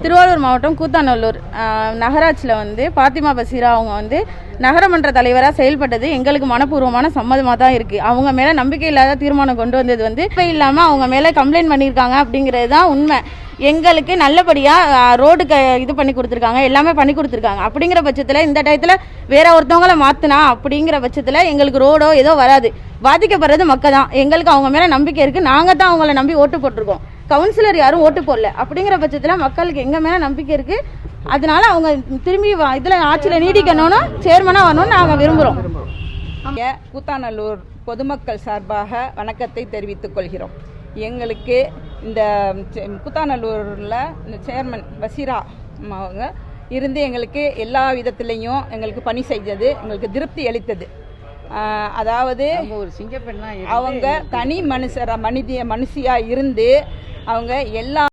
திருவாரூர் மாவட்டம் கூத்தாநல்லூர் நகராட்சியில் பாத்திமா பசீரா அவங்க நகரமன்ற தலைவராக செயல்பட்டது எங்களுக்கு மனப்பூர்வமான சம்மதமாக தான் இருக்குது. அவங்க மேலே நம்பிக்கை இல்லாத தீர்மானம் கொண்டு வந்தது இப்போ இல்லாமல் அவங்க மேலே கம்ப்ளைண்ட் பண்ணியிருக்காங்க அப்படிங்கிறது தான் உண்மை. எங்களுக்கு நல்லபடியாக ரோடுக்கு இது பண்ணி கொடுத்துருக்காங்க, எல்லாமே பண்ணி கொடுத்துருக்காங்க. அப்படிங்கிற பட்சத்தில் இந்த டயத்தில் வேற ஒருத்தவங்களை மாற்றினா அப்படிங்கிற பட்சத்தில் எங்களுக்கு ரோடோ ஏதோ வராது. பாதிக்கப்படுறது மக்கள் தான். எங்களுக்கு அவங்க மேலே நம்பிக்கை இருக்குது. நாங்கள் தான் அவங்கள நம்பி ஓட்டு போட்டிருக்கோம். கவுன்சிலர் யாரும் ஓட்டு போடல. அப்படிங்கிற பட்சத்தில் மக்களுக்கு எங்கள் மேலே நம்பிக்கை இருக்குது. அதனால அவங்க திரும்பி இதில் ஆட்சியில் நீடிக்கணும்னு சேர்மனாக வரணும்னு நாங்கள் விரும்புகிறோம். கூத்தாநல்லூர் பொதுமக்கள் சார்பாக வணக்கத்தை தெரிவித்துக் கொள்கிறோம். எங்களுக்கு இந்த கூத்தாநல்லூரில் இந்த சேர்மன் பசீரா அவங்க இருந்து எங்களுக்கு எல்லா விதத்திலையும் எங்களுக்கு பணி செய்தது எங்களுக்கு திருப்தி அளித்தது. அதாவது அவங்க தனி மனுஷியாக இருந்து அவங்க எல்லா